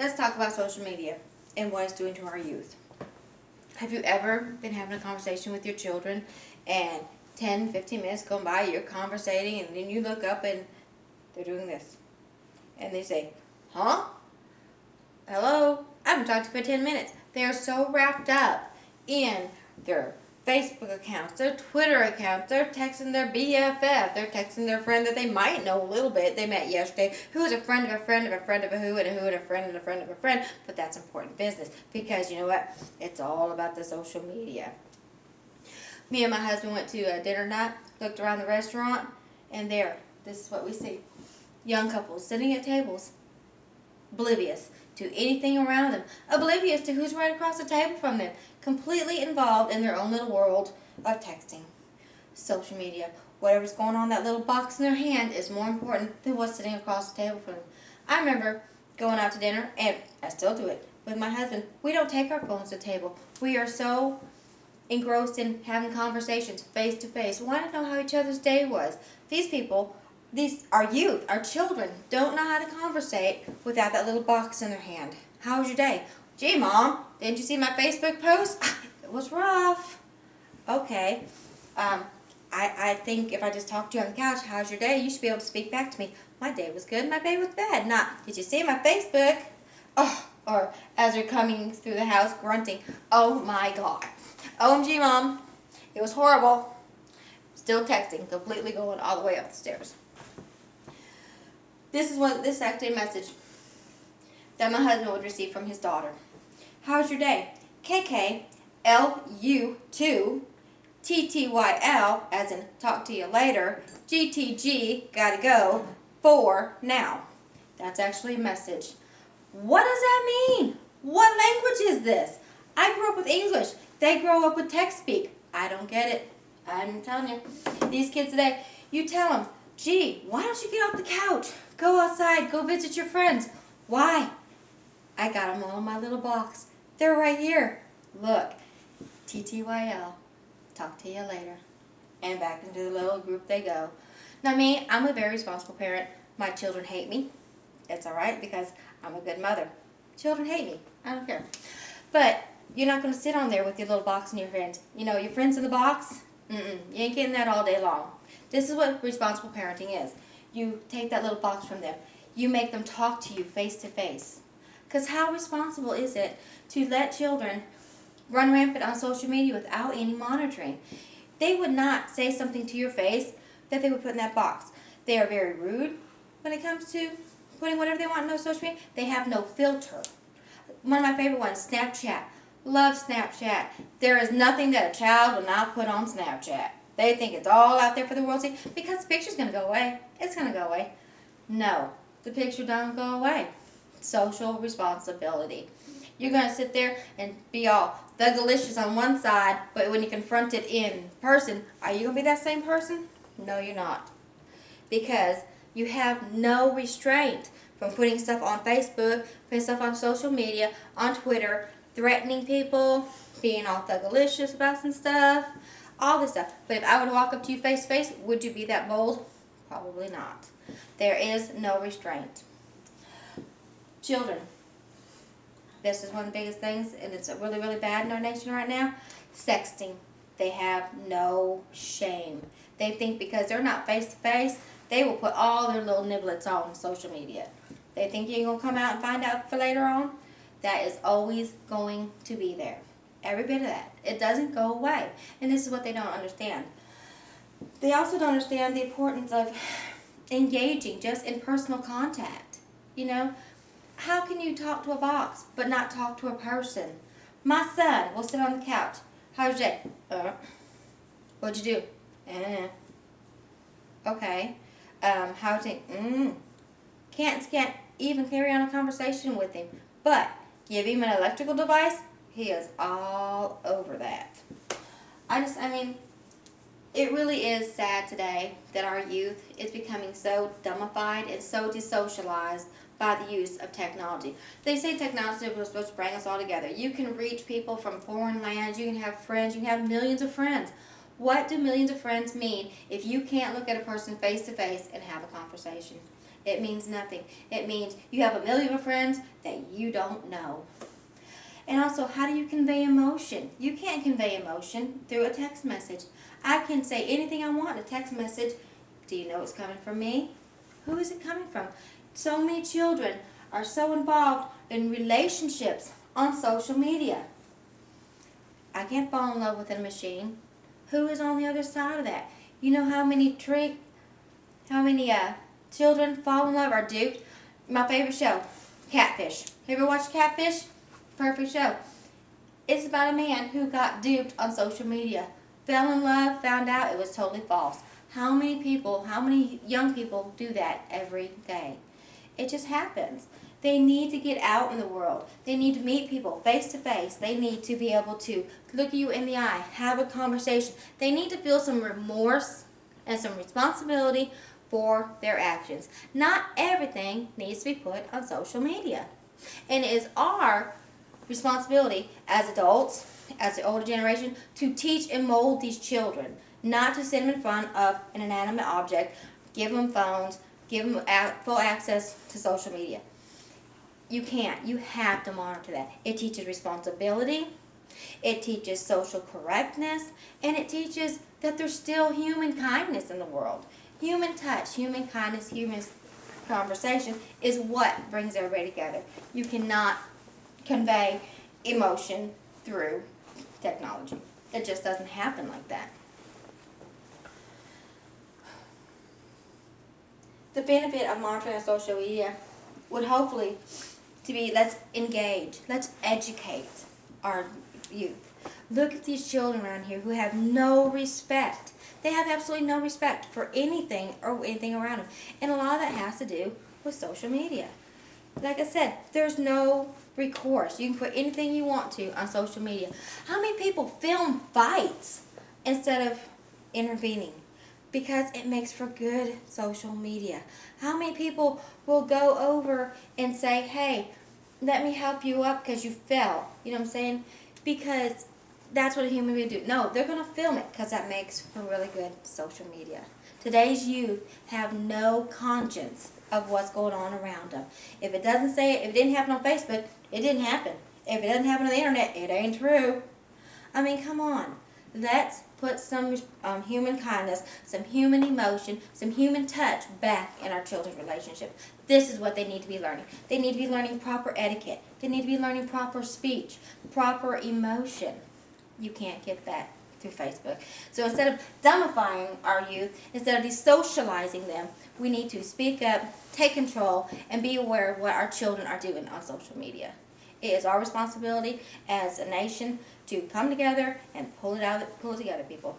Let's talk about social media and what it's doing to our youth. Have you ever been having a conversation with your children and 10, 15 minutes go by, you're conversating, and then you look up and they're doing this. And they say, huh? Hello? I haven't talked to you for 10 minutes. They are so wrapped up in their Facebook accounts, their Twitter accounts, they're texting their BFF, they're texting their friend that they might know a little bit, they met yesterday, who is a friend of a friend of a friend of a who, and a who and a friend and a friend of a friend, but that's important business, because you know what, it's all about the social media. Me and my husband went to a dinner night, looked around the restaurant, and this is what we see. Young couples sitting at tables, oblivious to anything around them, oblivious to who's right across the table from them, completely involved in their own little world of texting. Social media, whatever's going on in that little box in their hand is more important than what's sitting across the table from them. I remember going out to dinner, and I still do it with my husband. We don't take our phones to the table. We are so engrossed in having conversations face to face. We want to know how each other's day was. These people, our youth, our children, don't know how to conversate without that little box in their hand. How was your day? Gee, Mom, didn't you see my Facebook post? It was rough. Okay. I think if I just talked to you on the couch, how's your day? You should be able to speak back to me. My day was good, my day was bad. Not, did you see my Facebook? Oh, or as they're coming through the house grunting, oh my God. OMG, Mom, it was horrible. Still texting, completely going all the way up the stairs. This is actually a message that my husband would receive from his daughter. How's your day? KK, LU2, TTYL, as in talk to you later, GTG, gotta go, 4 now. That's actually a message. What does that mean? What language is this? I grew up with English. They grow up with text speak. I don't get it. I'm telling you. These kids today, you tell them, gee, why don't you get off the couch? Go outside. Go visit your friends. Why? I got them all in my little box. They're right here. Look. TTYL. Talk to you later. And back into the little group they go. Now me, I'm a very responsible parent. My children hate me. It's alright because I'm a good mother. Children hate me. I don't care. But you're not going to sit on there with your little box and your friends. You know, your friends in the box? You ain't getting that all day long. This is what responsible parenting is. You take that little box from them. You make them talk to you face to face. Because how responsible is it to let children run rampant on social media without any monitoring? They would not say something to your face that they would put in that box. They are very rude when it comes to putting whatever they want on social media. They have no filter. One of my favorite ones, Snapchat. Love Snapchat. There is nothing that a child will not put on Snapchat. They think it's all out there for the world to see because the picture's going to go away. It's going to go away. No, the picture don't go away. Social responsibility. You're going to sit there and be all thugalicious on one side, but when you confront it in person, are you going to be that same person? No, you're not. Because you have no restraint from putting stuff on Facebook, putting stuff on social media, on Twitter, threatening people, being all thugalicious about some stuff, all this stuff. But if I would walk up to you face to face, would you be that bold? Probably not. There is no restraint. Children. This is one of the biggest things, and it's really, really bad in our nation right now. Sexting. They have no shame. They think because they're not face to face, they will put all their little niblets on social media. They think you ain't going to come out and find out for later on. That is always going to be there. Every bit of that. It doesn't go away. And this is what they don't understand. They also don't understand the importance of engaging just in personal contact. You know, how can you talk to a box but not talk to a person? My son will sit on the couch. How's your day? What'd you do? Okay. How's it? Can't even carry on a conversation with him. But give him an electrical device, he is all over that. I mean, it really is sad today that our youth is becoming so dumbified and so desocialized by the use of technology. They say technology was supposed to bring us all together. You can reach people from foreign lands, you can have friends, you can have millions of friends. What do millions of friends mean if you can't look at a person face to face and have a conversation? It means nothing. It means you have a million friends that you don't know. And also, how do you convey emotion? You can't convey emotion through a text message. I can say anything I want in a text message. Do you know it's coming from me? Who is it coming from? So many children are so involved in relationships on social media. I can't fall in love with a machine. Who is on the other side of that? You know how many children fall in love or duped? My favorite show, Catfish. You ever watched Catfish? Perfect show. It's about a man who got duped on social media. Fell in love, found out it was totally false. How many young people do that every day? It just happens. They need to get out in the world. They need to meet people face to face. They need to be able to look you in the eye, have a conversation. They need to feel some remorse and some responsibility for their actions. Not everything needs to be put on social media. And it is our responsibility as adults, as the older generation, to teach and mold these children. Not to sit them in front of an inanimate object, give them phones, give them full access to social media. You can't. You have to monitor that. It teaches responsibility, it teaches social correctness, and it teaches that there's still human kindness in the world. Human touch, human kindness, human conversation is what brings everybody together. You cannot convey emotion through technology. It just doesn't happen like that. The benefit of monitoring on social media would hopefully to be, let's engage, let's educate our youth. Look at these children around here who have no respect. They have absolutely no respect for anything or anything around them. And a lot of that has to do with social media. Like I said, there's no recourse. You can put anything you want to on social media. How many people film fights instead of intervening? Because it makes for good social media. How many people will go over and say, hey, let me help you up because you fell? You know what I'm saying? Because that's what a human being do. No, they're going to film it because that makes for really good social media. Today's youth have no conscience of what's going on around them. If it doesn't say it, if it didn't happen on Facebook, it didn't happen. If it doesn't happen on the internet, it ain't true. I mean, come on. Let's put some human kindness, some human emotion, some human touch back in our children's relationship. This is what they need to be learning. They need to be learning proper etiquette. They need to be learning proper speech, proper emotion. You can't get that through Facebook. So instead of dumbifying our youth, instead of desocializing them, we need to speak up, take control, and be aware of what our children are doing on social media. It is our responsibility as a nation to come together and pull it together, people.